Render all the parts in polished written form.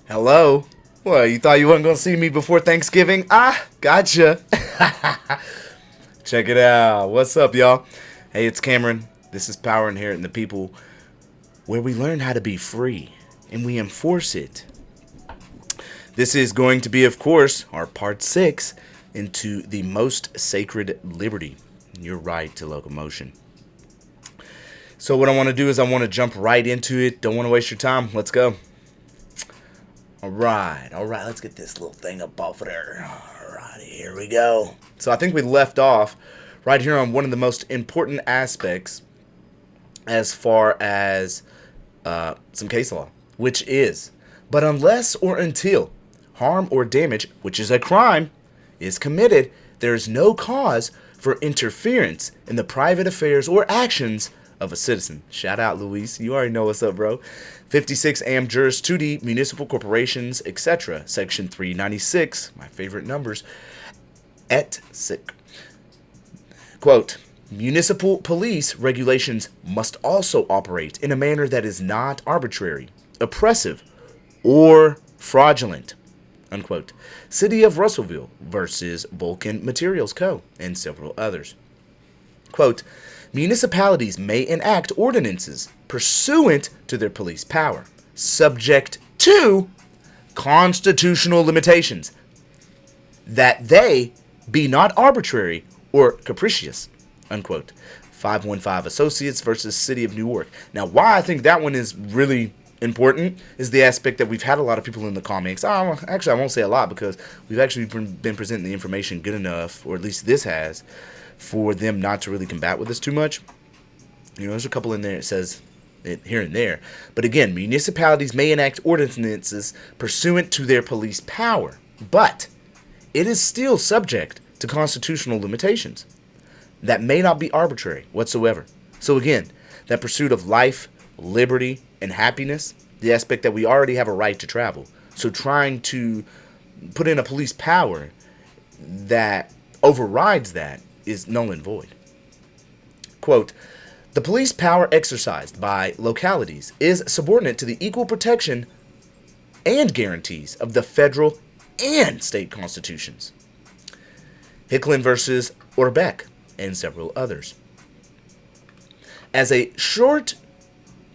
Hello? What, you thought you wasn't gonna see me before Thanksgiving? Ah, gotcha. Check it out. What's up, y'all? Hey, it's Cameron. This is Power Inherent in the People, where we learn how to be free and we enforce it. This is going to be, of course, our part 6 into the most sacred liberty, your right to locomotion. So what I want to do is I want to jump right into it. Don't want to waste your time. Let's go. All right, let's get this little thing up off of there. All right, here we go. So I think we left off right here on one of the most important aspects as far as some case law, which is, but unless or until harm or damage, which is a crime, is committed, there is no cause for interference in the private affairs or actions of a citizen. Shout out, Luis. You already know what's up, bro. 56 Am Juris 2D, Municipal Corporations, etc. Section 396, my favorite numbers, et sic. Quote, municipal police regulations must also operate in a manner that is not arbitrary, oppressive, or fraudulent. Unquote. City of Russellville versus Vulcan Materials Co. and several others. Quote, municipalities may enact ordinances pursuant to their police power, subject to constitutional limitations, that they be not arbitrary or capricious. Unquote. 515 Associates versus City of Newark. Now, why I think that one is really important is the aspect that we've had a lot of people in the comments. Actually, I won't say a lot because we've actually been presenting the information good enough, or at least this has, for them not to really combat with us too much. You know, there's a couple in there that says it here and there. But again, municipalities may enact ordinances pursuant to their police power, but it is still subject to constitutional limitations that may not be arbitrary whatsoever. So again, that pursuit of life, liberty, and happiness, the aspect that we already have a right to travel. So trying to put in a police power that overrides that is null and void. Quote, the police power exercised by localities is subordinate to the equal protection and guarantees of the federal and state constitutions. Hicklin versus Orbeck and several others. As a short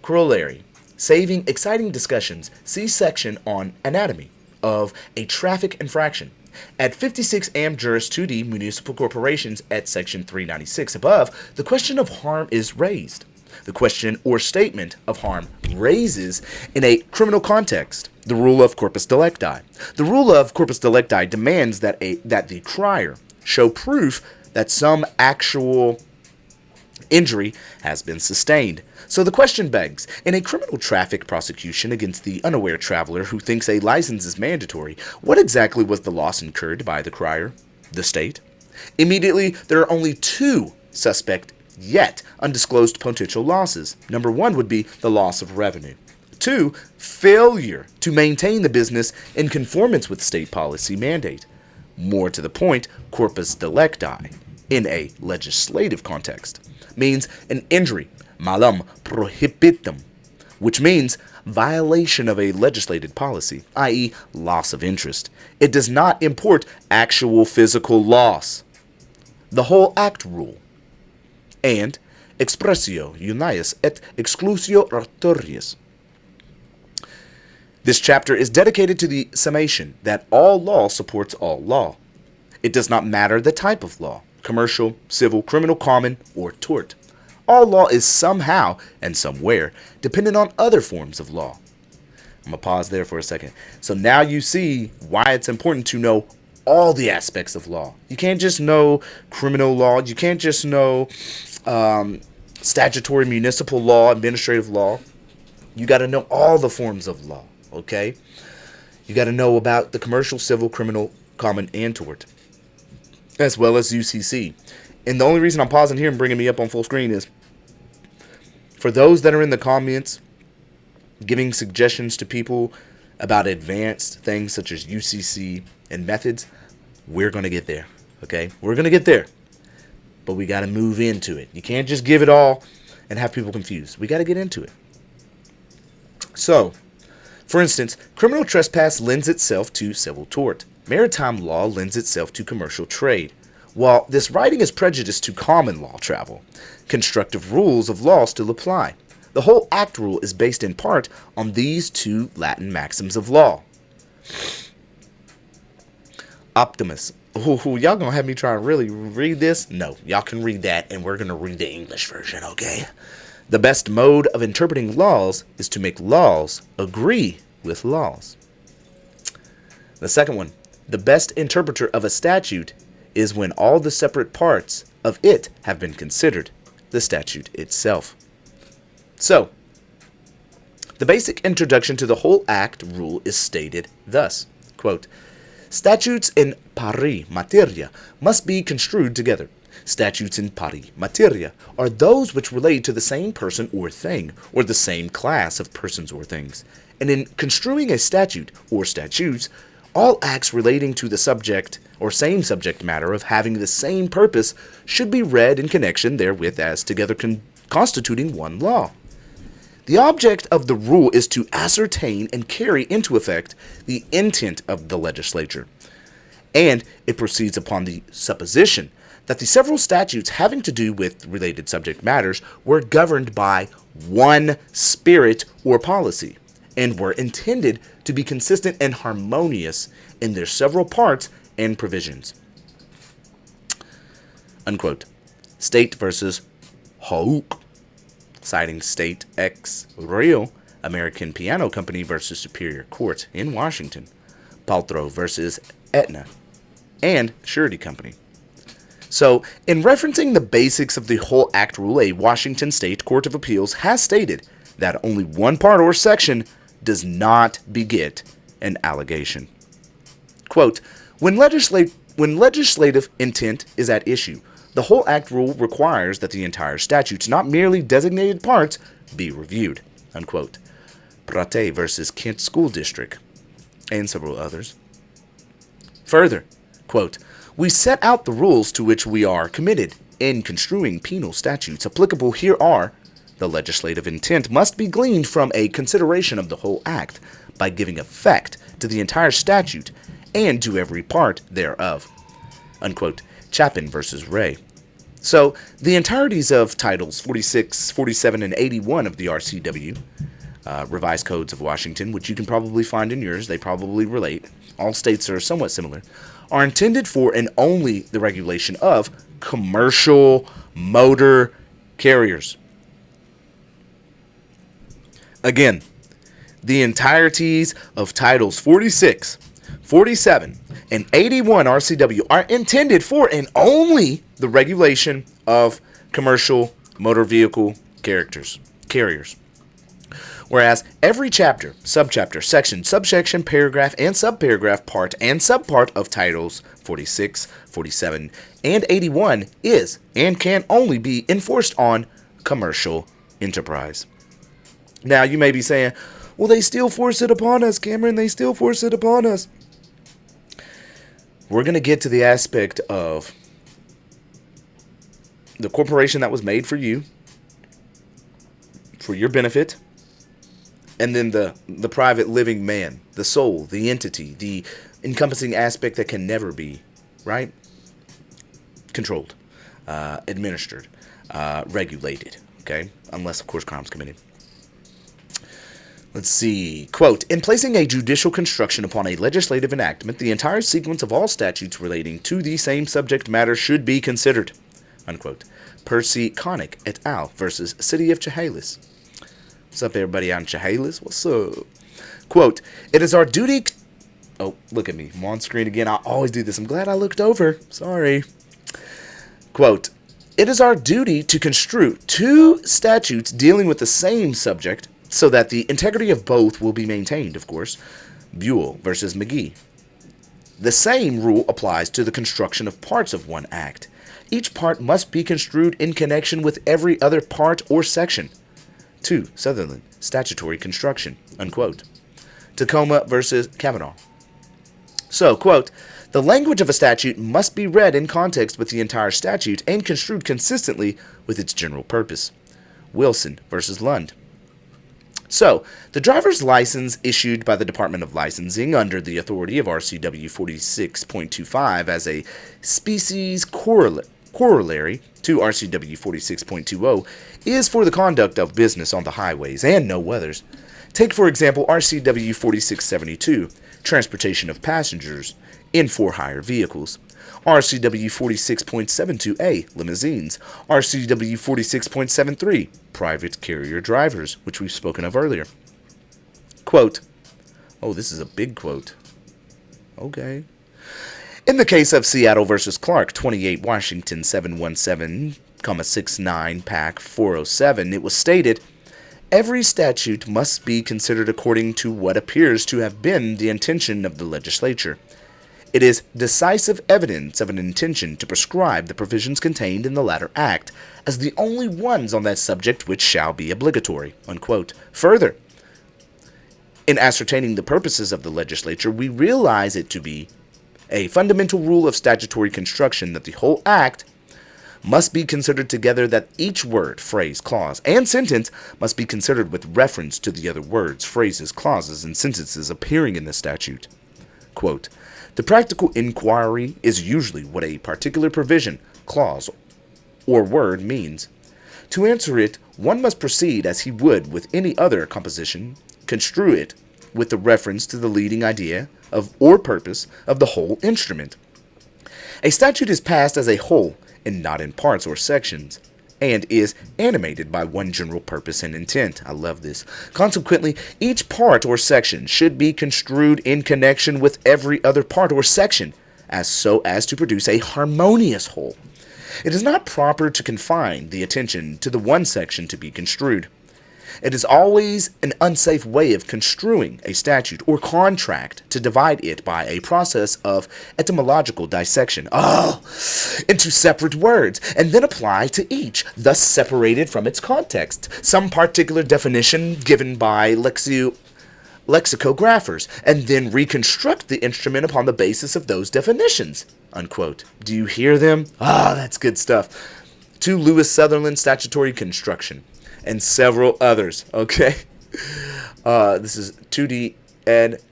corollary, saving exciting discussions, see section on anatomy of a traffic infraction at 56 Am Juris 2D Municipal Corporations at section 396 above. The question of harm is raised. The question or statement of harm raises in a criminal context the rule of corpus delicti. The rule of corpus delicti demands that the crier show proof that some actual injury has been sustained. So the question begs, in a criminal traffic prosecution against the unaware traveler who thinks a license is mandatory, what exactly was the loss incurred by the crier? The state? Immediately, there are only two suspect yet undisclosed potential losses. Number one would be the loss of revenue. Two, failure to maintain the business in conformance with state policy mandate. More to the point, corpus delicti, in a legislative context, means an injury, malum prohibitum, which means violation of a legislated policy, i.e. loss of interest. It does not import actual physical loss. The whole act rule. And Expressio, unius et exclusio ratorius. This chapter is dedicated to the summation that all law supports all law. It does not matter the type of law, commercial, civil, criminal, common, or tort. All law is somehow and somewhere dependent on other forms of law. I'm going to pause there for a second. So now you see why it's important to know all the aspects of law. You can't just know criminal law. You can't just know statutory, municipal law, administrative law. You got to know all the forms of law, okay? You got to know about the commercial, civil, criminal, common, and tort, as well as UCC. And the only reason I'm pausing here and bringing me up on full screen is for those that are in the comments giving suggestions to people about advanced things such as UCC and methods, we're going to get there, okay? We're going to get there, but we got to move into it. You can't just give it all and have people confused. We got to get into it. So For instance, criminal trespass lends itself to civil tort. Maritime law lends itself to commercial trade. While this writing is prejudiced to common law travel, constructive rules of law still apply. The whole act rule is based in part on these two Latin maxims of law. Optimus. Ooh, y'all gonna have me try and really read this? No, y'all can read that, and we're gonna read the English version, okay? The best mode of interpreting laws is to make laws agree with laws. The second one, the best interpreter of a statute is when all the separate parts of it have been considered, the statute itself. So, the basic introduction to the whole act rule is stated thus, quote, statutes in pari materia must be construed together. Statutes in pari materia are those which relate to the same person or thing, or the same class of persons or things. And in construing a statute, or statutes, all acts relating to the subject or same subject matter of having the same purpose should be read in connection therewith as together constituting one law. The object of the rule is to ascertain and carry into effect the intent of the legislature, and it proceeds upon the supposition that the several statutes having to do with related subject matters were governed by one spirit or policy, and were intended to be consistent and harmonious in their several parts and provisions. Unquote. State versus Hauck. Citing State ex rel. American Piano Company versus Superior Court in Washington. Paltrow versus Aetna. And Surety Company. So, in referencing the basics of the whole act rule, a Washington State Court of Appeals has stated that only one part or section does not beget an allegation. Quote, when legislative intent is at issue, the whole act rule requires that the entire statutes, not merely designated parts, be reviewed. Unquote. Prate versus Kent School District, and several others. Further, quote, we set out the rules to which we are committed in construing penal statutes applicable here are, the legislative intent must be gleaned from a consideration of the whole act by giving effect to the entire statute and to every part thereof. Unquote. Chapin versus Ray. So, the entireties of Titles 46, 47, and 81 of the RCW, Revised Codes of Washington, which you can probably find in yours, they probably relate, all states are somewhat similar, are intended for and only the regulation of commercial motor carriers. Again, the entireties of Titles 46, 47, and 81 RCW are intended for and only the regulation of commercial motor vehicle carriers. Whereas every chapter, subchapter, section, subsection, paragraph, and subparagraph, part, and subpart of Titles 46, 47, and 81 is and can only be enforced on commercial enterprise. Now, you may be saying, well, they still force it upon us, Cameron. They still force it upon us. We're going to get to the aspect of the corporation that was made for you, for your benefit, and then the private living man, the soul, the entity, the encompassing aspect that can never be, right? Controlled, administered, regulated, okay? Unless, of course, crimes committed. Let's see. Quote, in placing a judicial construction upon a legislative enactment, the entire sequence of all statutes relating to the same subject matter should be considered. Unquote. Percy Connick et al. Versus City of Chehalis. What's up, everybody out in Chehalis? What's up? Quote, it is our duty... Oh, look at me. I'm on screen again. I always do this. I'm glad I looked over. Sorry. Quote, it is our duty to construe two statutes dealing with the same subject so that the integrity of both will be maintained, of course. Buell versus McGee. The same rule applies to the construction of parts of one act. Each part must be construed in connection with every other part or section. 2. Sutherland, Statutory Construction, unquote. Tacoma versus Kavanaugh. So, quote, the language of a statute must be read in context with the entire statute and construed consistently with its general purpose. Wilson versus Lund. So, the driver's license issued by the Department of Licensing under the authority of RCW 46.25 as a species corollary to RCW 46.20 is for the conduct of business on the highways and no others. Take, for example, RCW 4672, transportation of passengers in for-hire vehicles. RCW 46.72a, limousines. RCW 46.73, private carrier drivers, which we've spoken of earlier. Quote, oh, this is a big quote. Okay. In the case of Seattle versus Clark, 28 Washington 717,69 Pac 407, it was stated, every statute must be considered according to what appears to have been the intention of the legislature. It is decisive evidence of an intention to prescribe the provisions contained in the latter act as the only ones on that subject which shall be obligatory. Unquote. Further, in ascertaining the purposes of the legislature, we realize it to be a fundamental rule of statutory construction that the whole act must be considered together, that each word, phrase, clause, and sentence must be considered with reference to the other words, phrases, clauses, and sentences appearing in the statute. Quote, the practical inquiry is usually what a particular provision, clause, or word means. To answer it, one must proceed as he would with any other composition, construe it with the reference to the leading idea of or purpose of the whole instrument. A statute is passed as a whole, and not in parts or sections, and is animated by one general purpose and intent. I love this. Consequently, each part or section should be construed in connection with every other part or section, so as to produce a harmonious whole. It is not proper to confine the attention to the one section to be construed. It is always an unsafe way of construing a statute or contract to divide it by a process of etymological dissection into separate words, and then apply to each, thus separated from its context, some particular definition given by lexicographers, and then reconstruct the instrument upon the basis of those definitions. Unquote. Do you hear them? That's good stuff. To Lewis Sutherland, Statutory Construction, and several others, okay? This is 2D Ed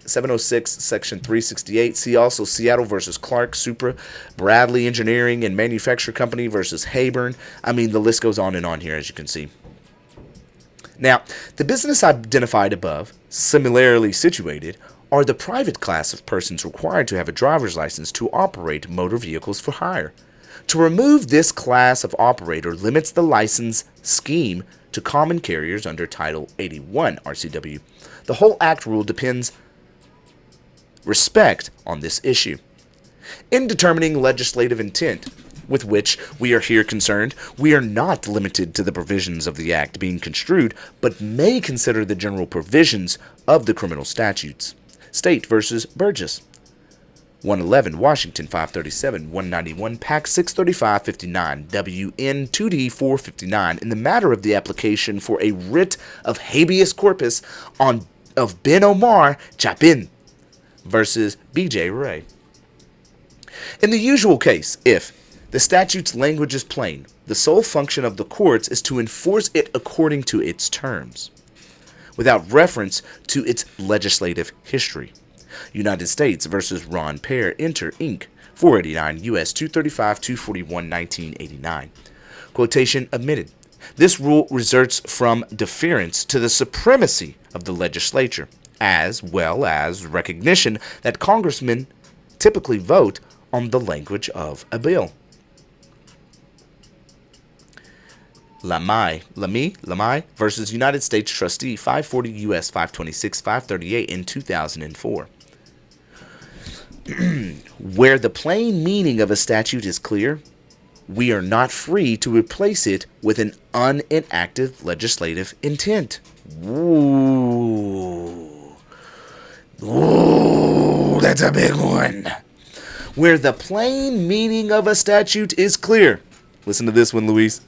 706, Section 368. See also Seattle versus Clark, Supra, Bradley Engineering and Manufacture Company versus Hayburn. I mean, the list goes on and on here, as you can see. Now, the business identified above, similarly situated, are the private class of persons required to have a driver's license to operate motor vehicles for hire. To remove this class of operator limits the license scheme to common carriers under Title 81 RCW. The whole Act rule depends respect on this issue. In determining legislative intent, with which we are here concerned, we are not limited to the provisions of the Act being construed, but may consider the general provisions of the criminal statutes. State versus Burgess. 111 Washington 537 191 Pac 635 59 WN 2D 459 in the matter of the application for a writ of habeas corpus of Ben Omar Chapin versus B.J. Ray. In the usual case, if the statute's language is plain, the sole function of the courts is to enforce it according to its terms, without reference to its legislative history. United States versus Ron Pear, Inter, Inc., 489 U.S. 235 241 1989. Quotation omitted. This rule results from deference to the supremacy of the legislature, as well as recognition that congressmen typically vote on the language of a bill. Lamai versus United States Trustee, 540 U.S. 526 538 in 2004. Where the plain meaning of a statute is clear, we are not free to replace it with an unenacted legislative intent. Ooh, that's a big one. Where the plain meaning of a statute is clear. Listen to this one, Luis.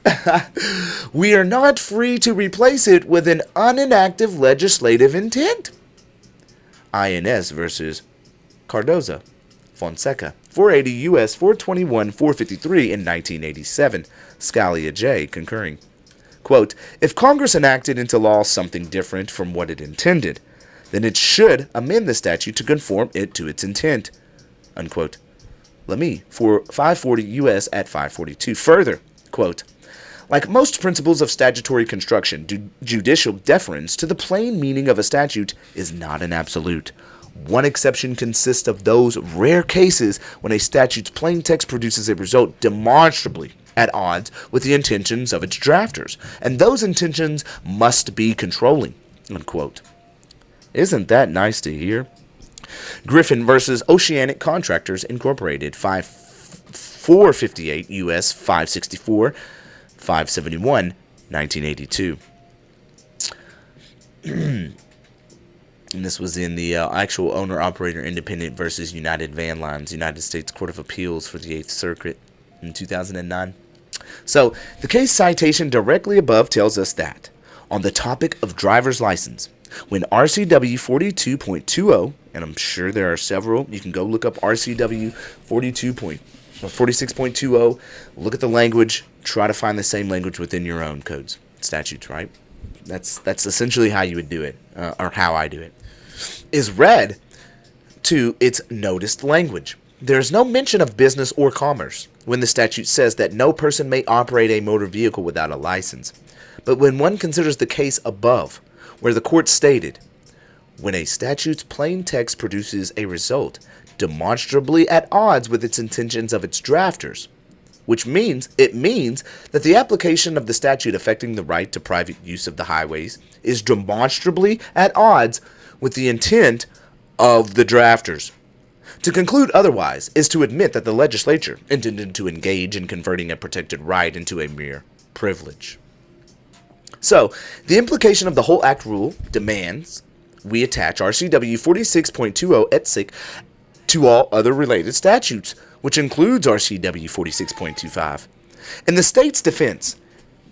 We are not free to replace it with an unenacted legislative intent. INS versus Cardoza, Fonseca, 480 U.S. 421 453 in 1987. Scalia J. concurring. Quote, if Congress enacted into law something different from what it intended, then it should amend the statute to conform it to its intent. Unquote. For 540 U.S. at 542. Further, quote, like most principles of statutory construction, judicial deference to the plain meaning of a statute is not an absolute. One exception consists of those rare cases when a statute's plain text produces a result demonstrably at odds with the intentions of its drafters, and those intentions must be controlling. Unquote. Isn't that nice to hear? Griffin versus Oceanic Contractors Incorporated, 458 U.S. 564, 571, 1982. And this was in the actual owner-operator independent versus United Van Lines, United States Court of Appeals for the 8th Circuit in 2009. So, the case citation directly above tells us that, on the topic of driver's license, when RCW 42.20, and I'm sure there are several, you can go look up RCW 46.20, look at the language, try to find the same language within your own codes, statutes, right? That's essentially how you would do it, or how I do it, is read to its noticed language. There is no mention of business or commerce when the statute says that no person may operate a motor vehicle without a license. But when one considers the case above, where the court stated, when a statute's plain text produces a result demonstrably at odds with its intentions of its drafters, which means that the application of the statute affecting the right to private use of the highways is demonstrably at odds with the intent of the drafters. To conclude otherwise is to admit that the legislature intended to engage in converting a protected right into a mere privilege. So, the implication of the whole Act rule demands we attach RCW 46.20 et seq to all other related statutes, which includes RCW 46.25. In the state's defense,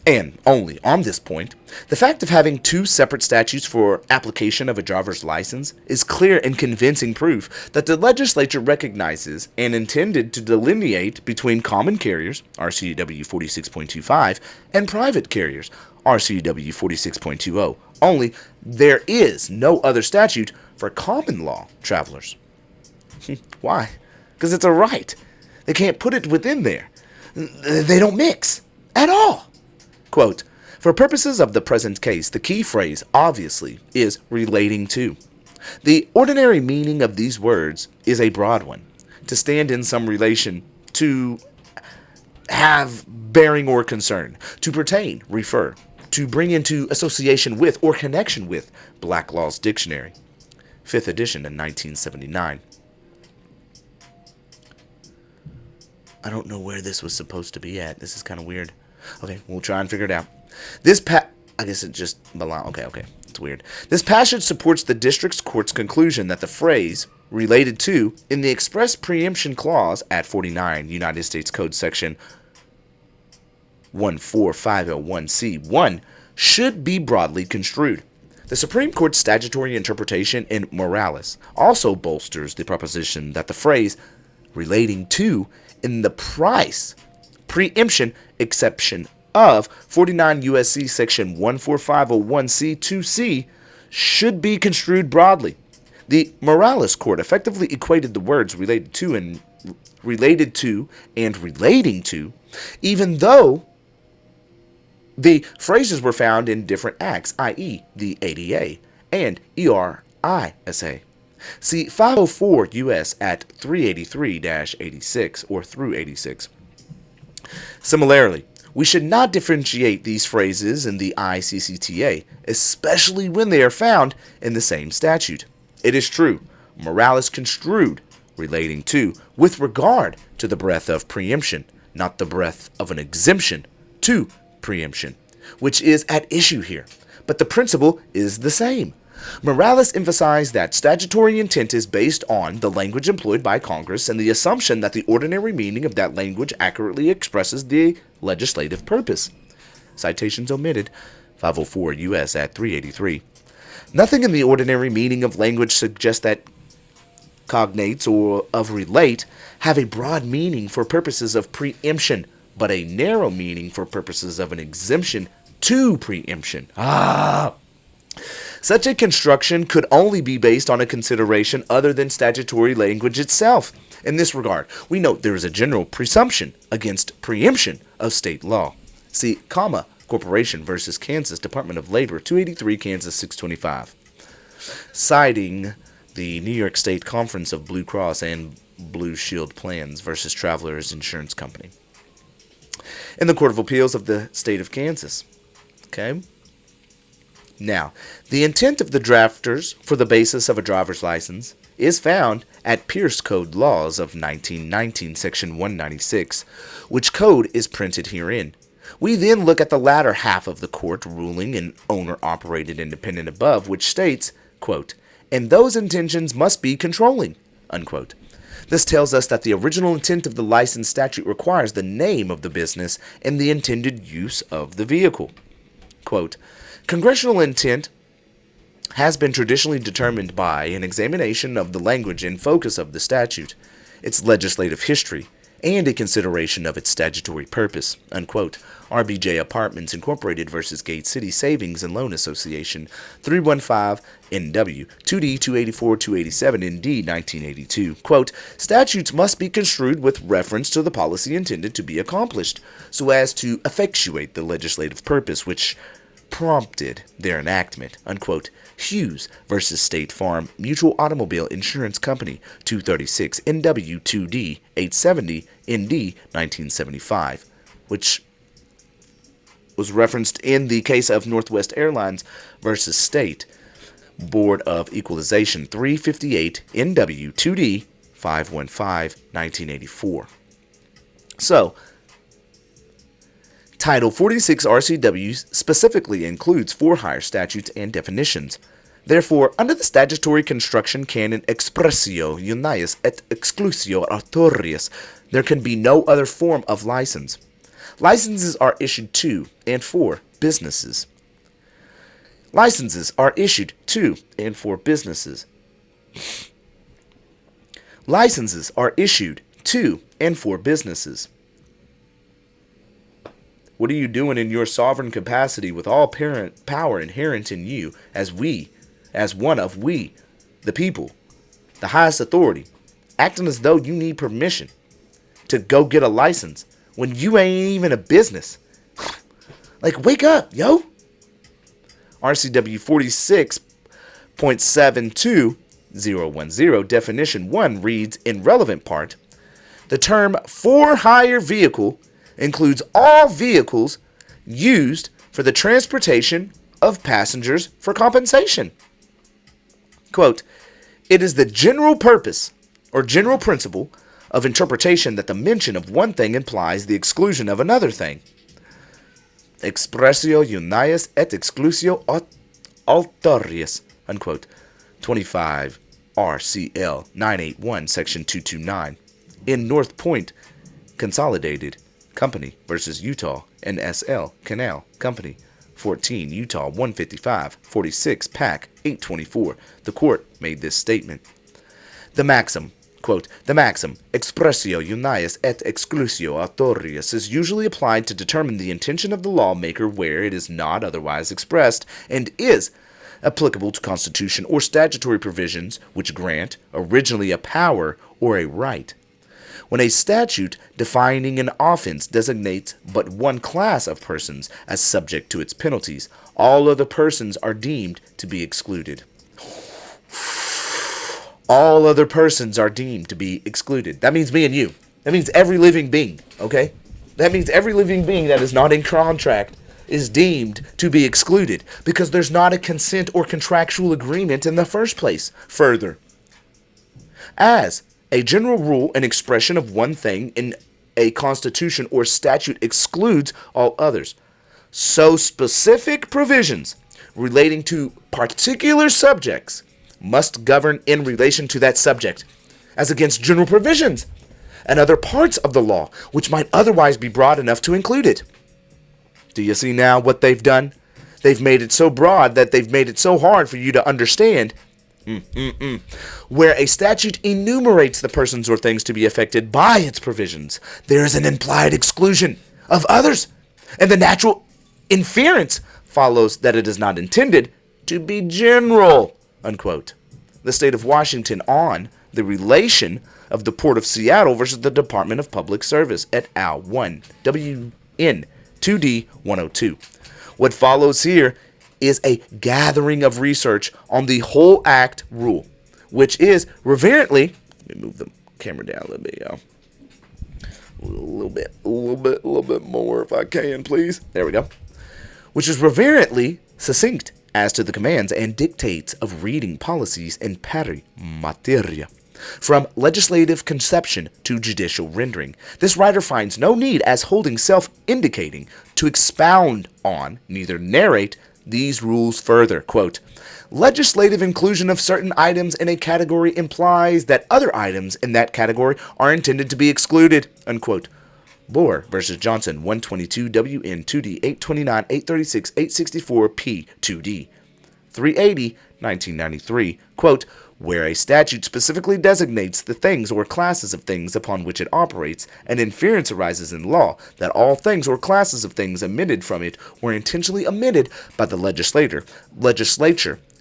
and only on this point, the fact of having two separate statutes for application of a driver's license is clear and convincing proof that the legislature recognizes and intended to delineate between common carriers, RCW 46.25, and private carriers, RCW 46.20. Only there is no other statute for common law travelers. Why? Because it's a right. They can't put it within there. They don't mix at all. Quote, for purposes of the present case, the key phrase, obviously, is relating to. The ordinary meaning of these words is a broad one, to stand in some relation, to have bearing or concern, to pertain, refer, to bring into association with or connection with Black Law's Dictionary, 5th edition in 1979. I don't know where this was supposed to be at. This is kind of weird. Okay, we'll try and figure it out. I guess it just belongs. Okay, it's weird. This passage supports the district court's conclusion that the phrase related to in the express preemption clause at 49 United States Code section 14501C1 should be broadly construed. The Supreme Court's statutory interpretation in Morales also bolsters the proposition that the phrase relating to in the preemption exception of 49 U.S.C. section 14501C2C should be construed broadly. The Morales court effectively equated the words related to and relating to, even though the phrases were found in different acts, i.e. the ADA and ERISA. See 504 U.S. at 383-86 or through 86. Similarly, we should not differentiate these phrases in the ICCTA, especially when they are found in the same statute. It is true, Morales construed relating to with regard to the breadth of preemption, not the breadth of an exemption to preemption, which is at issue here. But the principle is the same. Morales emphasized that statutory intent is based on the language employed by Congress and the assumption that the ordinary meaning of that language accurately expresses the legislative purpose. Citations omitted, 504 U.S. at 383. Nothing in the ordinary meaning of language suggests that cognates or of relate have a broad meaning for purposes of preemption, but a narrow meaning for purposes of an exemption to preemption. Such a construction could only be based on a consideration other than statutory language itself. In this regard, we note there is a general presumption against preemption of state law. See, Corporation versus Kansas Department of Labor, 283 Kansas 625. Citing the New York State Conference of Blue Cross and Blue Shield Plans versus Travelers Insurance Company. In the Court of Appeals of the State of Kansas. Okay? Now, the intent of the drafters for the basis of a driver's license is found at Pierce Code Laws of 1919, Section 196, which code is printed herein. We then look at the latter half of the court ruling in owner-operated independent above, which states, quote, and those intentions must be controlling, unquote. This tells us that the original intent of the license statute requires the name of the business and the intended use of the vehicle. Quote, congressional intent has been traditionally determined by an examination of the language and focus of the statute, its legislative history, and a consideration of its statutory purpose, unquote. RBJ Apartments Incorporated versus Gate City Savings and Loan Association, 315 NW, 2D 284-287 ND 1982. Quote, statutes must be construed with reference to the policy intended to be accomplished, so as to effectuate the legislative purpose which prompted their enactment, unquote. Hughes versus State Farm Mutual Automobile Insurance Company, 236 NW 2D 870 ND 1975, which was referenced in the case of Northwest Airlines versus State Board of Equalization, 358 NW 2D 515 1984. So, Title 46 RCW specifically includes for-hire statutes and definitions. Therefore, under the statutory construction canon Expressio, unius et exclusio authorius, there can be no other form of license. Licenses are issued to and for businesses. Licenses are issued to and for businesses. Licenses are issued to and for businesses. What are you doing in your sovereign capacity with all power inherent in you as one of we, the people, the highest authority, acting as though you need permission to go get a license when you ain't even a business? Like, wake up, yo! RCW 46.72010 definition 1 reads, in relevant part, the term for-hire vehicle includes all vehicles used for the transportation of passengers for compensation. Quote, it is the general purpose or general principle of interpretation that the mention of one thing implies the exclusion of another thing. Expressio unius et exclusio alterius, unquote. 25 RCL 981, section 229. In North Point Consolidated Company versus Utah NSL Canal Company, 14 Utah 155, 46 PAC 824. The court made this statement. The maxim, quote, the maxim, expressio unius et exclusio authorius, is usually applied to determine the intention of the lawmaker where it is not otherwise expressed, and is applicable to constitution or statutory provisions which grant originally a power or a right. When a statute defining an offense designates but one class of persons as subject to its penalties, all other persons are deemed to be excluded. All other persons are deemed to be excluded. That means me and you. That means every living being, okay? That means every living being that is not in contract is deemed to be excluded because there's not a consent or contractual agreement in the first place. Further, as a general rule, an expression of one thing in a constitution or statute excludes all others. So specific provisions relating to particular subjects must govern in relation to that subject, as against general provisions and other parts of the law which might otherwise be broad enough to include it. Do you see now what they've done? They've made it so broad that they've made it so hard for you to understand. Where a statute enumerates the persons or things to be affected by its provisions, there is an implied exclusion of others, and the natural Inference follows that it is not intended to be general, unquote. The state of Washington on the relation of the Port of Seattle versus the Department of Public Service et al. 1 WN 2D 102. What follows here is a gathering of research on the whole act rule, which is reverently, let me move the camera down a little bit, y'all. A little bit more if I can, please. There we go. Which is reverently succinct as to the commands and dictates of reading policies in pari materia. From legislative conception to judicial rendering, this writer finds no need as holding self-indicating to expound on, neither narrate, these rules further. Quote, legislative inclusion of certain items in a category implies that other items in that category are intended to be excluded, unquote. Boer versus Johnson, 122 WN 2D 829 836 864 P 2D 380 1993. Quote, where a statute specifically designates the things or classes of things upon which it operates, an inference arises in law that all things or classes of things omitted from it were intentionally omitted by the legislature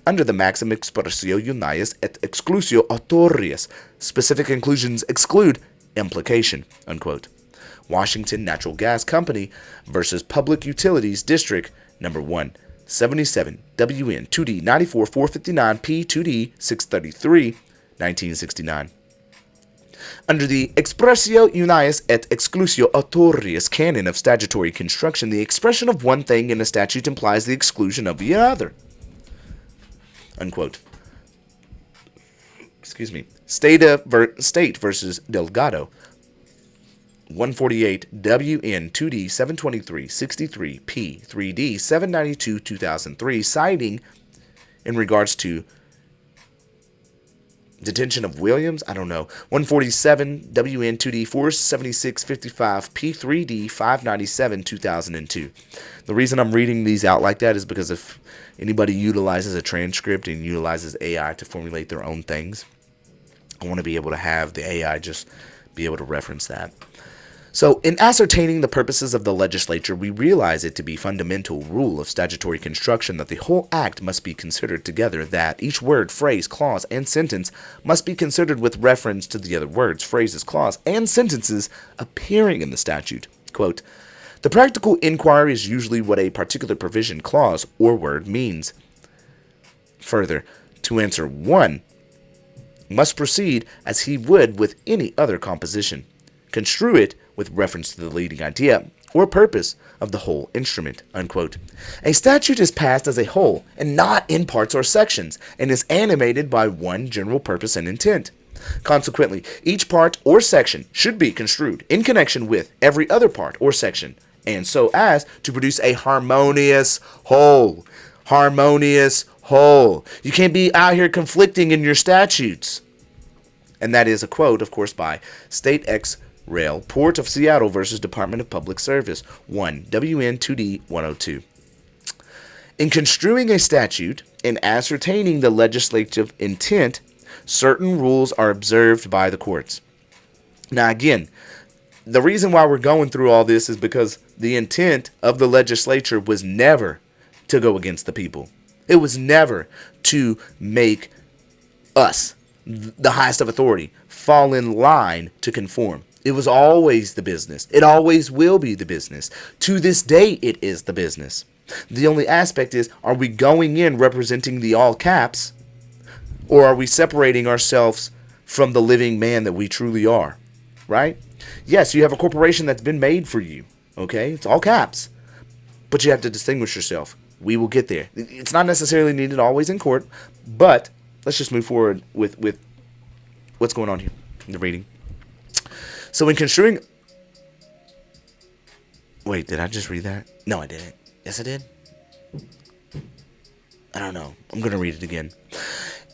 under the maxim Expressio unius et exclusio authorius. Specific inclusions exclude implication, unquote. Washington Natural Gas Company versus Public Utilities District Number 1, 77 WN 2D 94 459 P 2D 633 1969. Under the Expressio unius et exclusio authorius canon of statutory construction, the expression of one thing in a statute implies the exclusion of the other, unquote. Excuse me. State versus Delgado, 148 WN 2D 723 63 P 3D 792 2003, citing in regards to detention of Williams, 147 WN 2D 476 55 P 3D 597 2002. The reason I'm reading these out like that is because if anybody utilizes a transcript and utilizes AI to formulate their own things, I want to be able to have the AI just be able to reference that. So, in ascertaining the purposes of the legislature, we realize it to be fundamental rule of statutory construction that the whole act must be considered together, that each word, phrase, clause, and sentence must be considered with reference to the other words, phrases, clause, and sentences appearing in the statute. Quote, the practical inquiry is usually what a particular provision, clause, or word means. Further, to answer one must proceed as he would with any other composition. Construe it with reference to the leading idea or purpose of the whole instrument, unquote. A statute is passed as a whole and not in parts or sections, and is animated by one general purpose and intent. Consequently, each part or section should be construed in connection with every other part or section, and so as to produce a harmonious whole. Harmonious whole. You can't be out here conflicting in your statutes. And that is a quote, of course, by State Ex Rail, Port of Seattle versus Department of Public Service, 1 WN 2D 102. In construing a statute and ascertaining the legislative intent, certain rules are observed by the courts. Now, again, the reason why we're going through all this is because the intent of the legislature was never to go against the people. It was never to make us, the highest of authority, fall in line to conform. It was always the business. It always will be the business. To this day, it is the business. The only aspect is, are we going in representing the all caps, or are we separating ourselves from the living man that we truly are, right? Yes, you have a corporation that's been made for you, okay? It's all caps, but you have to distinguish yourself. We will get there. It's not necessarily needed always in court, but let's just move forward with what's going on here in the reading. So in construing... Wait, did I just read that? No, I didn't. Yes, I did. I don't know. I'm going to read it again.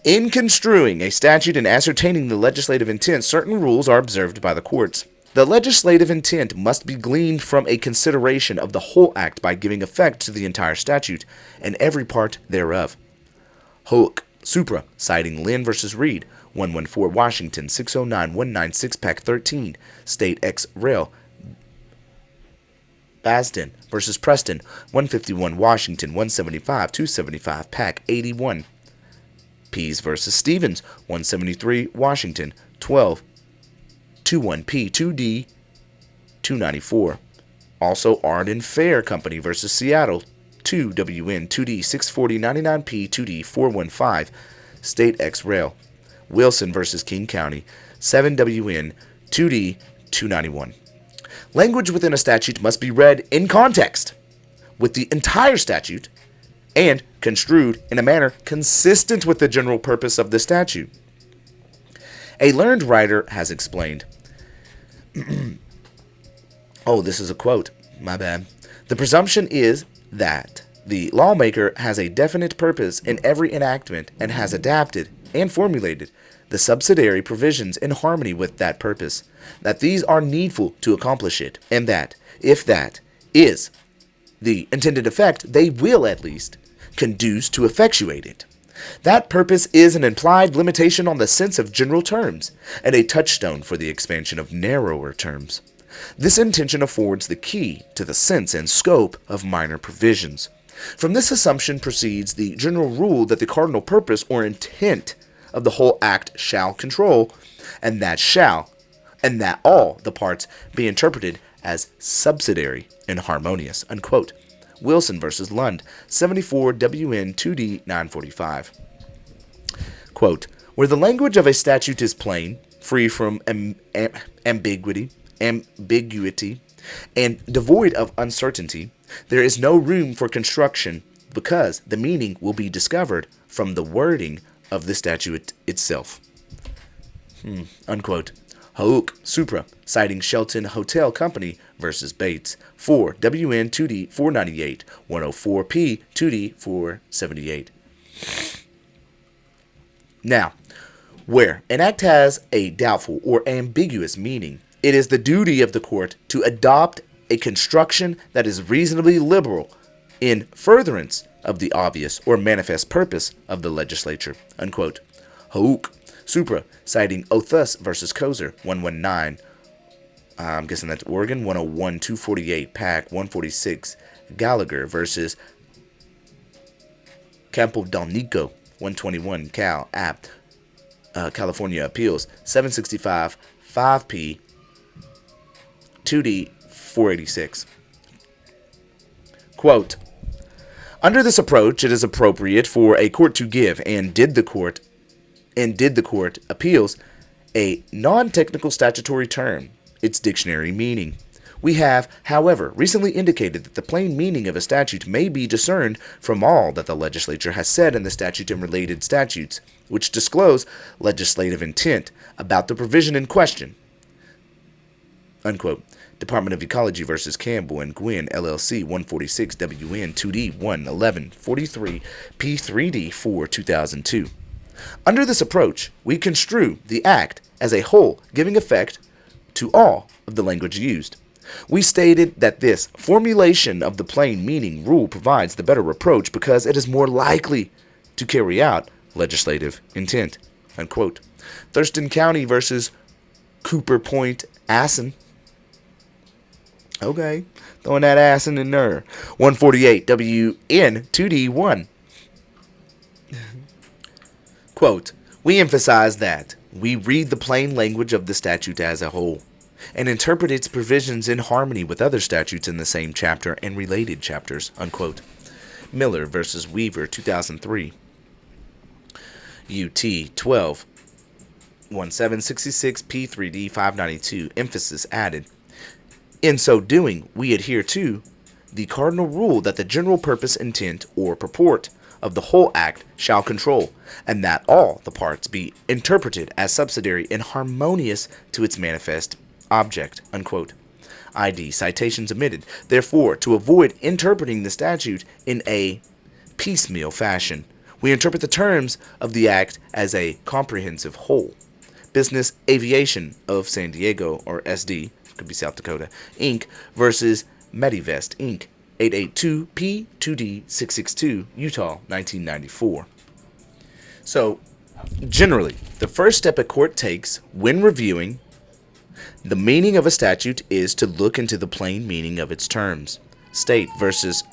In construing a statute and ascertaining the legislative intent, certain rules are observed by the courts. The legislative intent must be gleaned from a consideration of the whole act by giving effect to the entire statute and every part thereof. Hoek, Supra, citing Lynn v. Reed, 114 Washington, 609 196 Pac 13, State Ex Rail, Basden versus Preston, 151 Washington, 175, 275, Pac 81. Pease versus Stevens, 173 Washington, 12, 21P, 2D, 294. Also Arden Fair Company versus Seattle, 2WN, 2D, 640, 99P, 2D, 415, State X Rail. Wilson versus King County, 7WN, 2D, 291. Language within a statute must be read in context with the entire statute and construed in a manner consistent with the general purpose of the statute. A learned writer has explained, oh, this is a quote, my bad. The presumption is that the lawmaker has a definite purpose in every enactment and has adapted and formulated the subsidiary provisions in harmony with that purpose, that these are needful to accomplish it, and that, if that is the intended effect, they will at least conduce to effectuate it. That purpose is an implied limitation on the sense of general terms, and a touchstone for the expansion of narrower terms. This intention affords the key to the sense and scope of minor provisions. From this assumption proceeds the general rule that the cardinal purpose or intent of the whole act shall control, and that all the parts be interpreted as subsidiary and harmonious, unquote. Wilson versus Lund, 74 WN 2D 945. Quote, where the language of a statute is plain, free from ambiguity, and devoid of uncertainty, there is no room for construction because the meaning will be discovered from the wording of the statute itself. Unquote. Hauk Supra, citing Shelton Hotel Company versus Bates, 4 WN 2D 498, 104P 2D 478. Now, where an act has a doubtful or ambiguous meaning, it is the duty of the court to adopt a construction that is reasonably liberal in furtherance of the obvious or manifest purpose of the legislature, unquote. Hauk Supra, citing Othus versus Kozer, 119, I'm guessing that's Oregon, 101, 248, Pac, 146, Gallagher versus Campodonico, 121, Cal, App, California Appeals, 765, 5P, 2D, 486. Quote, under this approach, it is appropriate for a court to give, and did the court appeals, a non-technical statutory term, its dictionary meaning. We have, however, recently indicated that the plain meaning of a statute may be discerned from all that the legislature has said in the statute and related statutes, which disclose legislative intent about the provision in question. Unquote. Department of Ecology versus Campbell and Gwynn, LLC, 146 WN 2D 111 43 P3D 4 2002. Under this approach, we construe the act as a whole, giving effect to all of the language used. We stated that this formulation of the plain meaning rule provides the better approach because it is more likely to carry out legislative intent. Unquote. Thurston County versus Cooper Point, Assen. Okay, throwing that Assen in there. 148 WN 2D1. Quote, we emphasize that we read the plain language of the statute as a whole and interpret its provisions in harmony with other statutes in the same chapter and related chapters, unquote. Miller versus Weaver, 2003. UT 12 1766 P3D 592. Emphasis added. In so doing, we adhere to the cardinal rule that the general purpose, intent, or purport of the whole act shall control, and that all the parts be interpreted as subsidiary and harmonious to its manifest object, unquote. ID citations omitted. Therefore, to avoid interpreting the statute in a piecemeal fashion, we interpret the terms of the act as a comprehensive whole. Business Aviation of San Diego, or SD, could be South Dakota, Inc. versus Medivest, Inc. 882 P2D 662, Utah, 1994. So, generally, the first step a court takes when reviewing The meaning of a statute is to look into the plain meaning of its terms. State versus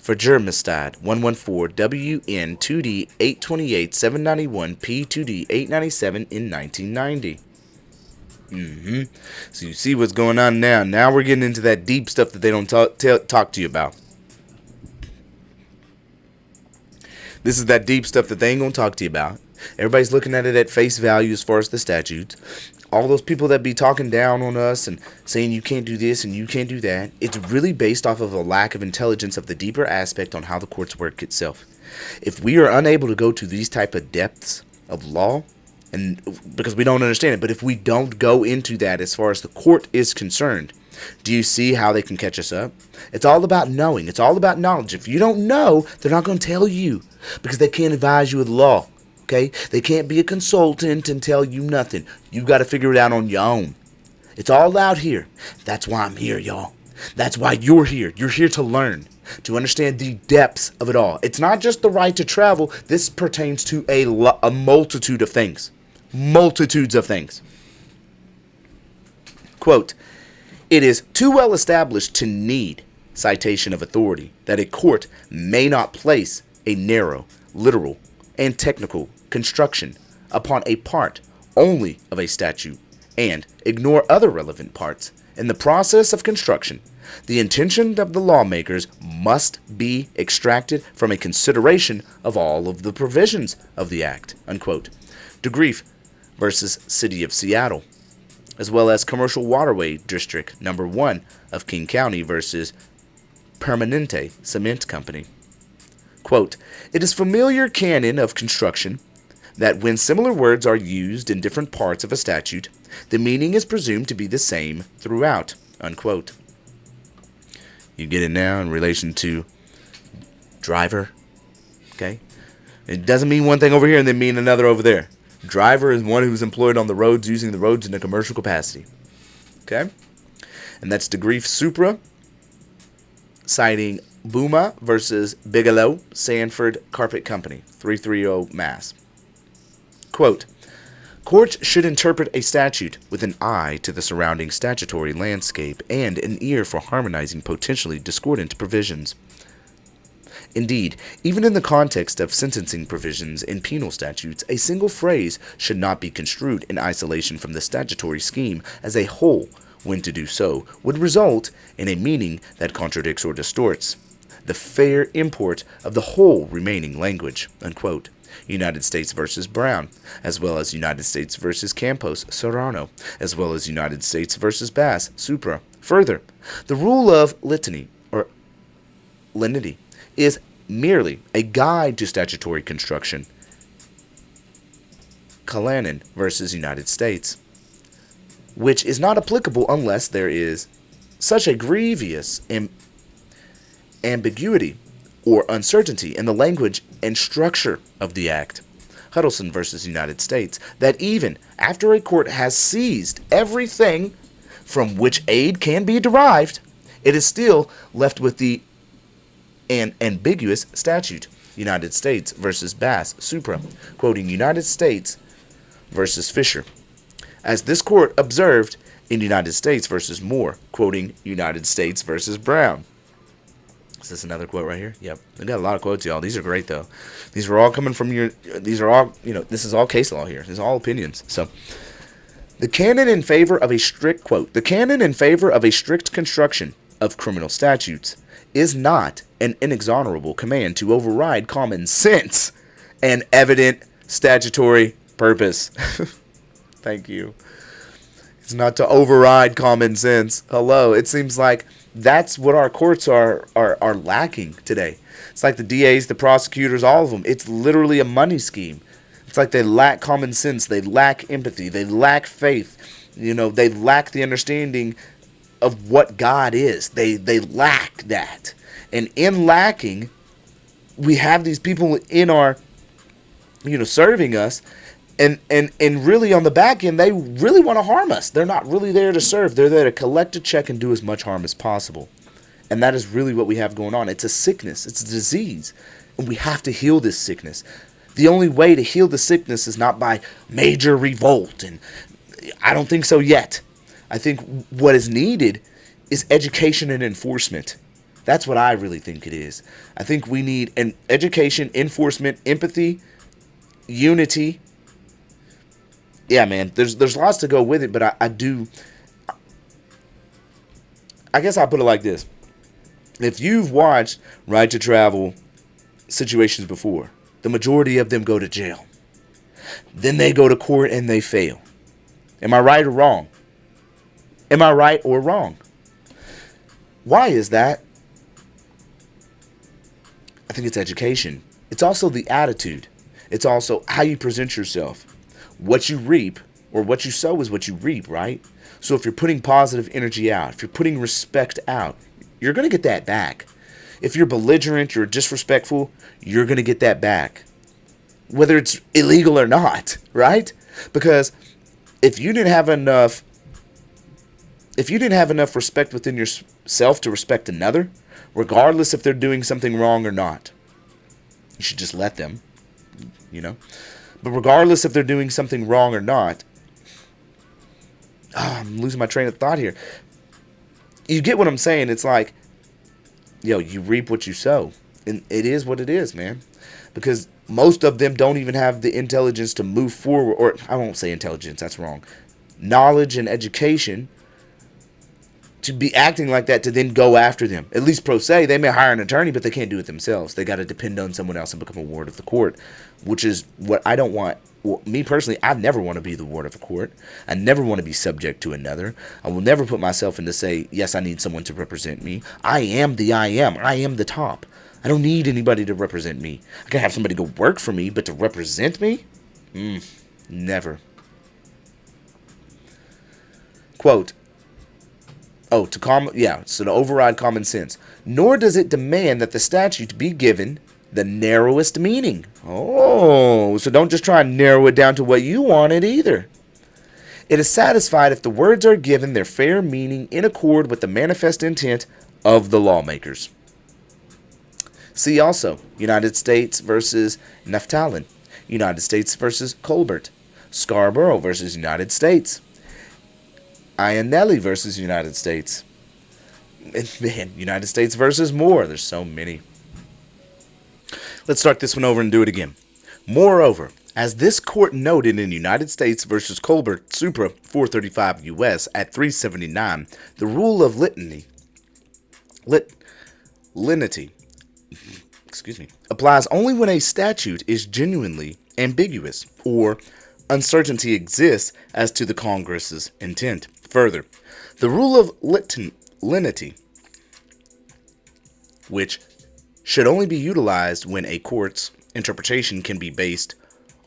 Verjurmistad 114 WN 2D 828 791 P2D 897 in 1990. So you see what's going on now. Now we're getting into that deep stuff that they don't talk to you about. This is that deep stuff that they ain't going to talk to you about. Everybody's looking at it at face value as far as the statutes. All those people that be talking down on us and saying you can't do this and you can't do that, it's really based off of a lack of intelligence of the deeper aspect on how the courts work itself. If we are unable to go to these type of depths of law, and because we don't understand it, but if we don't go into that as far as the court is concerned, do you see how they can catch us up? It's all about knowing. It's all about knowledge. If you don't know, they're not going to tell you because they can't advise you of the law. Okay? They can't be a consultant and tell you nothing. You've got to figure it out on your own. It's all out here. That's why I'm here, y'all. That's why you're here. You're here to learn, to understand the depths of it all. It's not just the right to travel. This pertains to a multitude of things. Multitudes of things. Quote, "It is too well established to need citation of authority that a court may not place a narrow, literal, and technical construction upon a part only of a statute and ignore other relevant parts. In the process of construction, the intention of the lawmakers must be extracted from a consideration of all of the provisions of the act." Unquote. DeGrief versus City of Seattle, as well as Commercial Waterway District Number 1 of King County versus Permanente Cement Company. Quote, "It is familiar canon of construction that when similar words are used in different parts of a statute, the meaning is presumed to be the same throughout." Unquote. You get it now in relation to driver. Okay? It doesn't mean one thing over here and then mean another over there. Driver is one who's employed on the roads using the roads in a commercial capacity. Okay? And that's DeGrief Supra, citing Buma versus Bigelow, Sanford Carpet Company, 330 Mass. Quote, "Courts should interpret a statute with an eye to the surrounding statutory landscape and an ear for harmonizing potentially discordant provisions. Indeed, even in the context of sentencing provisions in penal statutes, a single phrase should not be construed in isolation from the statutory scheme as a whole, when to do so would result in a meaning that contradicts or distorts the fair import of the whole remaining language." Unquote. United States versus Brown, as well as United States versus Campos Serrano, as well as United States versus Bass Supra. Further, the rule of litany or lenity is merely a guide to statutory construction. Callanan versus United States, which is not applicable unless there is such a grievous ambiguity or uncertainty in the language and structure of the act. Huddleston versus United States, that even after a court has seized everything from which aid can be derived, it is still left with an ambiguous statute. United States versus Bass Supra, quoting United States versus Fisher, as this court observed in United States versus Moore, quoting United States versus Brown. Is this another quote right here? Yep. I got a lot of quotes, y'all. These are great, though. These are all coming from these are all, this is all case law here. This is all opinions. So, the canon in favor of a strict, quote, "The canon in favor of a strict construction of criminal statutes is not an inexorable command to override common sense and evident statutory purpose." Thank you. It's not to override common sense. Hello. It seems like that's what our courts are lacking today. It's like the DAs, the prosecutors, all of them. It's literally a money scheme. It's like they lack common sense. They lack empathy. They lack faith. They lack the understanding of what God is. They lack that. And in lacking, we have these people in our, serving us. And really on the back end, they really want to harm us. They're not really there to serve. They're there to collect a check and do as much harm as possible. And that is really what we have going on. It's a sickness. It's a disease. And we have to heal this sickness. The only way to heal the sickness is not by major revolt. And I don't think so yet. I think what is needed is education and enforcement. That's what I really think it is. I think we need an education, enforcement, empathy, unity. Yeah, man, there's lots to go with it, but I guess I'll put it like this. If you've watched Right to Travel situations before, the majority of them go to jail. Then they go to court and they fail. Am I right or wrong? Am I right or wrong? Why is that? I think it's education. It's also the attitude. It's also how you present yourself. What you reap or what you sow is what you reap, right? So if you're putting positive energy out, if you're putting respect out, you're going to get that back. If you're belligerent, you're disrespectful, you're going to get that back. Whether it's illegal or not, right? Because if you didn't have enough respect within yourself to respect another, regardless if they're doing something wrong or not, you should just let them, But regardless if they're doing something wrong or not, I'm losing my train of thought here. You get what I'm saying? It's like, you reap what you sow. And it is what it is, man. Because most of them don't even have the intelligence to move forward. Or I won't say intelligence, that's wrong. Knowledge and education to be acting like that to then go after them. At least pro se, they may hire an attorney, but they can't do it themselves. They got to depend on someone else and become a ward of the court, which is what I don't want. Well, me personally, I never want to be the ward of a court. I never want to be subject to another. I will never put myself in to say, yes, I need someone to represent me. I am the I am. I am the top. I don't need anybody to represent me. I can have somebody go work for me, but to represent me? Never. Quote, so to override common sense. Nor does it demand that the statute be given the narrowest meaning. Oh, so don't just try and narrow it down to what you wanted either. It is satisfied if the words are given their fair meaning in accord with the manifest intent of the lawmakers. See also, United States versus Naftalin, United States versus Colbert, Scarborough versus United States, Ionelli versus United States, man, United States versus Moore. There's so many. Let's start this one over and do it again. Moreover, as this court noted in United States versus Colbert, Supra 435 U.S. at 379, the rule of lenity, applies only when a statute is genuinely ambiguous or uncertainty exists as to the Congress's intent. Further, the rule of lenity, which should only be utilized when a court's interpretation can be based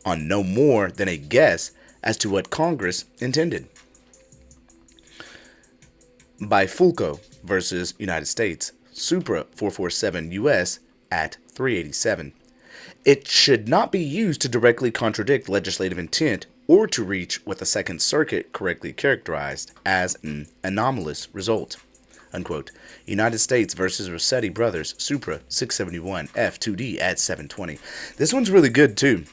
on no more than a guess as to what Congress intended. By Fulco versus United States, Supra 447 U.S. at 387. It should not be used to directly contradict legislative intent or to reach what the Second Circuit correctly characterized as an anomalous result. Unquote. United States versus Rossetti Brothers, Supra 671 F2D at 720. This one's really good too.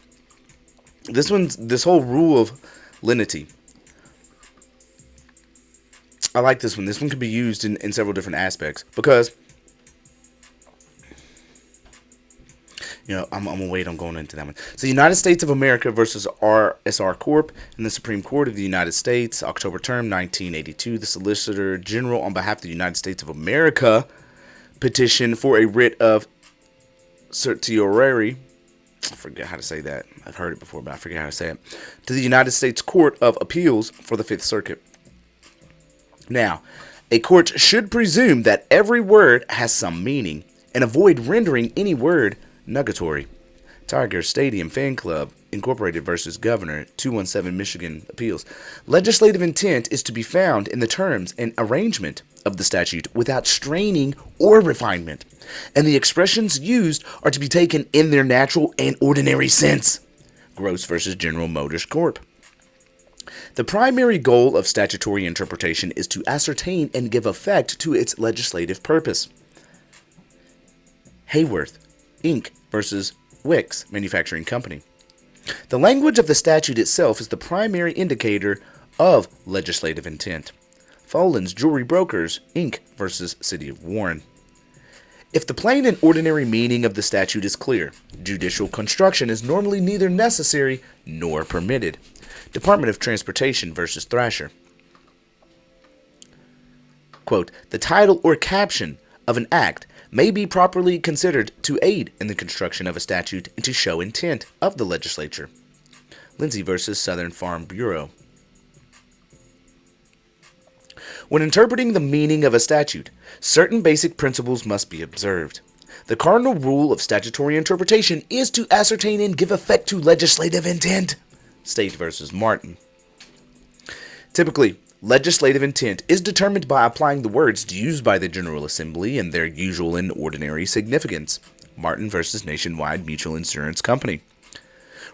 This whole rule of lenity. I like this one. This one could be used in several different aspects because, I'm going to wait on going into that one. So, United States of America versus RSR Corp. in the Supreme Court of the United States, October term, 1982. The Solicitor General on behalf of the United States of America petitioned for a writ of certiorari. I forget how to say that. I've heard it before, but I forget how to say it. To the United States Court of Appeals for the Fifth Circuit. Now, a court should presume that every word has some meaning and avoid rendering any word nugatory. Tiger Stadium Fan Club Incorporated versus Governor 217 Michigan Appeals. Legislative intent is to be found in the terms and arrangement of the statute without straining or refinement, and the expressions used are to be taken in their natural and ordinary sense. Gross versus General Motors Corp. The primary goal of statutory interpretation is to ascertain and give effect to its legislative purpose. Hayworth, Inc. versus Wicks Manufacturing Company. The language of the statute itself is the primary indicator of legislative intent. Folan's Jewelry Brokers, Inc. versus City of Warren. If the plain and ordinary meaning of the statute is clear, judicial construction is normally neither necessary nor permitted. Department of Transportation versus Thrasher. Quote, the title or caption of an act may be properly considered to aid in the construction of a statute and to show intent of the legislature. Lindsay versus Southern Farm Bureau. When interpreting the meaning of a statute, certain basic principles must be observed. The cardinal rule of statutory interpretation is to ascertain and give effect to legislative intent. State versus Martin. Typically, legislative intent is determined by applying the words used by the General Assembly and their usual and ordinary significance. Martin versus Nationwide Mutual Insurance Company.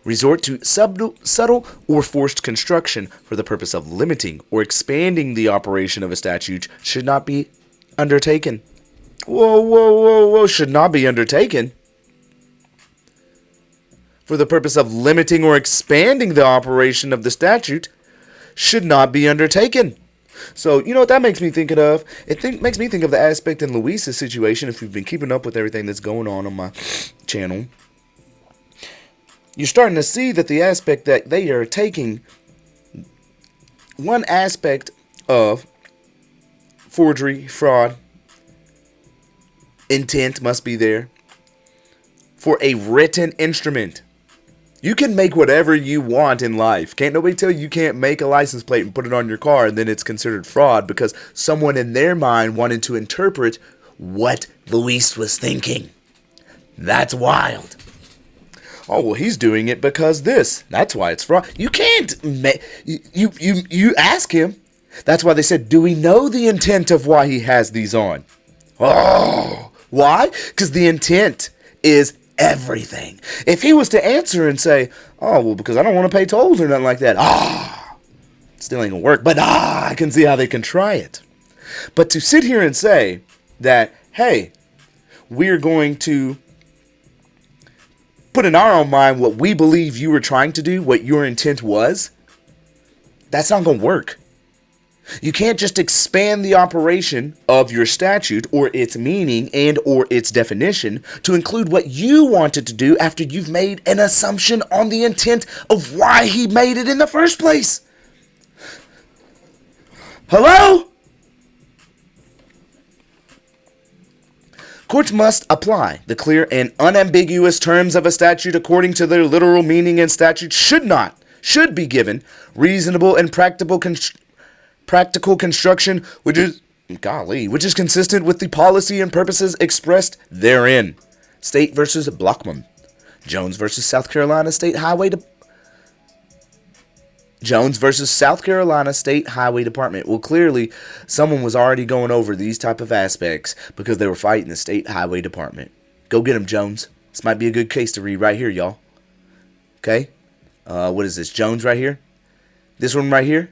Resort to subtle or forced construction for the purpose of limiting or expanding the operation of a statute should not be undertaken. Whoa, should not be undertaken. For the purpose of limiting or expanding the operation of the statute should not be undertaken. So, you know what that makes me think of? Makes me think of the aspect in Luis's situation, if you've been keeping up with everything that's going on my channel. You're starting to see that the aspect that they are taking, one aspect of forgery, fraud, intent must be there for a written instrument. You can make whatever you want in life. Can't nobody tell you can't make a license plate and put it on your car and then it's considered fraud because someone in their mind wanted to interpret what Luis was thinking. That's wild. Oh, well, he's doing it because this. That's why it's fraud. You can't you ask him. That's why they said, do we know the intent of why he has these on? Oh, why? Because the intent is everything. If he was to answer and say, oh, well, because I don't want to pay tolls or nothing like that. Still ain't gonna work. But I can see how they can try it. But to sit here and say that, hey, we're going to put in our own mind what we believe you were trying to do, what your intent was, that's not going to work. You can't just expand the operation of your statute or its meaning and or its definition to include what you wanted to do after you've made an assumption on the intent of why he made it in the first place. Hello? Courts must apply the clear and unambiguous terms of a statute according to their literal meaning, and statutes should be given reasonable and practical construction, which is consistent with the policy and purposes expressed therein. State versus Blockman. Jones versus South Carolina State Highway Department. Well, clearly, someone was already going over these type of aspects because they were fighting the State Highway Department. Go get them, Jones. This might be a good case to read right here, y'all. Okay? What is this? Jones right here? This one right here?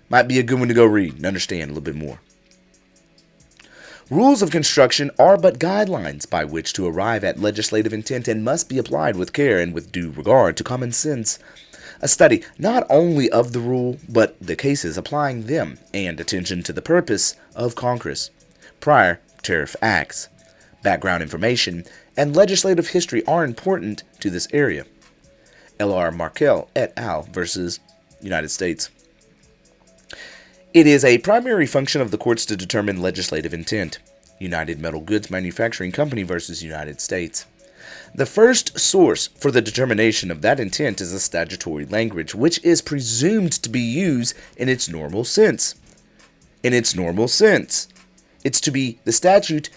Might be a good one to go read and understand a little bit more. Rules of construction are but guidelines by which to arrive at legislative intent and must be applied with care and with due regard to common sense. A study not only of the rule, but the cases applying them, and attention to the purpose of Congress, prior tariff acts, background information, and legislative history are important to this area. L.R. Markell et al. Versus United States. It is a primary function of the courts to determine legislative intent. United Metal Goods Manufacturing Company versus United States. The first source for the determination of that intent is the statutory language, which is presumed to be used in its normal sense. The statute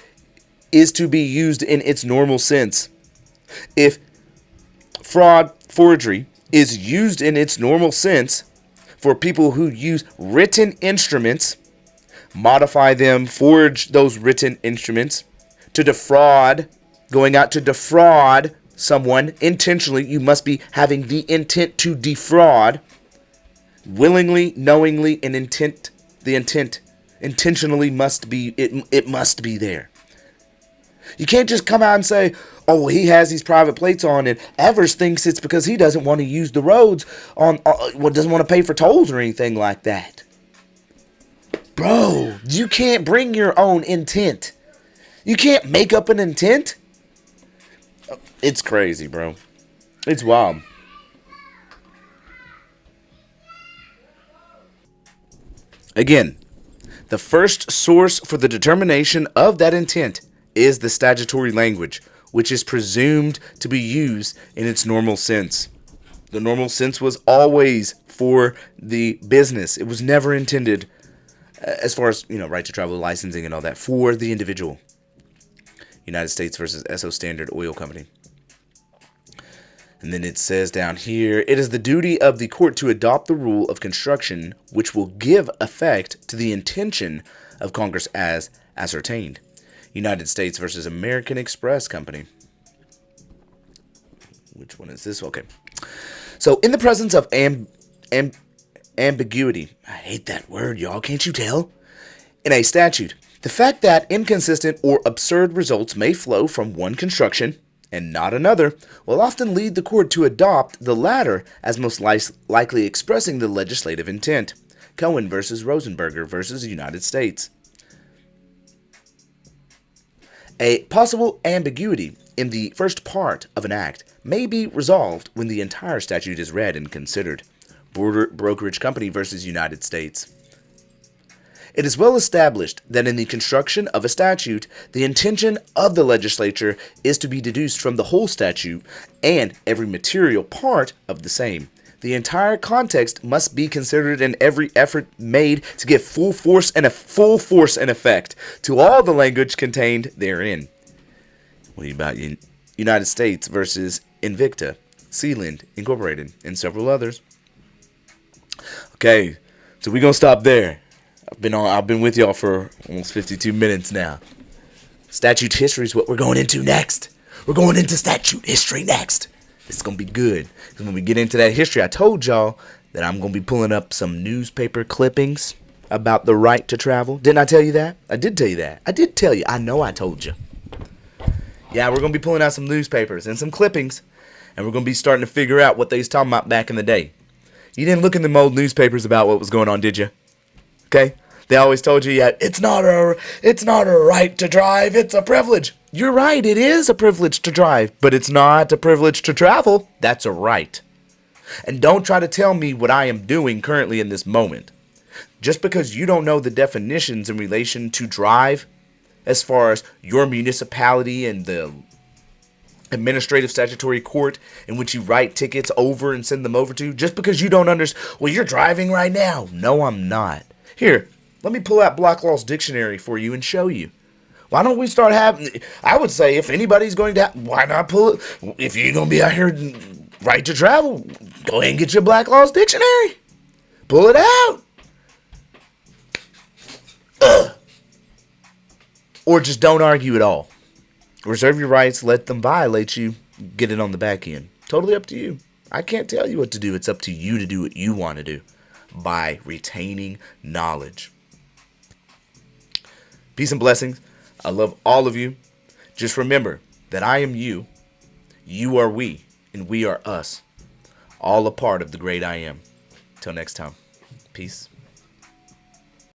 is to be used in its normal sense. If forgery is used in its normal sense for people who use written instruments, modify them, forge those written instruments to defraud, going out to defraud someone intentionally, you must be having the intent to defraud, willingly, knowingly, and intentionally must be, it must be there. You can't just come out and say, oh, well, he has these private plates on, and Evers thinks it's because he doesn't want to use the roads doesn't want to pay for tolls or anything like that. Bro, you can't bring your own intent. You can't make up an intent. It's crazy, bro. It's wild. Again, the first source for the determination of that intent is the statutory language, which is presumed to be used in its normal sense. The normal sense was always for the business. It was never intended, as far as, right to travel, licensing and all that, for the individual. United States versus Esso Standard Oil Company. And then it says down here, it is the duty of the court to adopt the rule of construction which will give effect to the intention of Congress as ascertained. United States versus American Express Company. Which one is this? Okay. So, in the presence of ambiguity, I hate that word, y'all, can't you tell? In a statute, the fact that inconsistent or absurd results may flow from one construction and not another will often lead the court to adopt the latter as most likely expressing the legislative intent. Cohen versus Rosenberger versus United States. A possible ambiguity in the first part of an act may be resolved when the entire statute is read and considered. Brokerage Company versus United States. It is well established that in the construction of a statute, the intention of the legislature is to be deduced from the whole statute and every material part of the same. The entire context must be considered in every effort made to give full force and effect to all the language contained therein. What about United States versus Invicta, Sealand Incorporated, and several others? Okay, so we're gonna stop there. I've been with y'all for almost 52 minutes now. Statute history is what we're going into next. We're going into statute history next. It's going to be good. Because when we get into that history, I told y'all that I'm going to be pulling up some newspaper clippings about the right to travel. Didn't I tell you that? I did tell you that. I did tell you. I know I told you. Yeah, we're going to be pulling out some newspapers and some clippings. And we're going to be starting to figure out what they was talking about back in the day. You didn't look in them old newspapers about what was going on, did you? Okay? They always told you, yeah, it's not a right to drive, it's a privilege. You're right, it is a privilege to drive, but it's not a privilege to travel. That's a right. And don't try to tell me what I am doing currently in this moment. Just because you don't know the definitions in relation to drive, as far as your municipality and the administrative statutory court in which you write tickets over and send them over to, just because you don't understand, well, you're driving right now. No, I'm not. Here, let me pull out Black Law's dictionary for you and show you. Why don't we start having, I would say if anybody's going to, why not pull it? If you're going to be out here right to travel, go ahead and get your Black Law's dictionary. Pull it out. Or just don't argue at all. Reserve your rights, let them violate you, get it on the back end. Totally up to you. I can't tell you what to do. It's up to you to do what you want to do by retaining knowledge. Peace and blessings. I love all of you. Just remember that I am you, you are we, and we are us. All a part of the great I am. Till next time. Peace.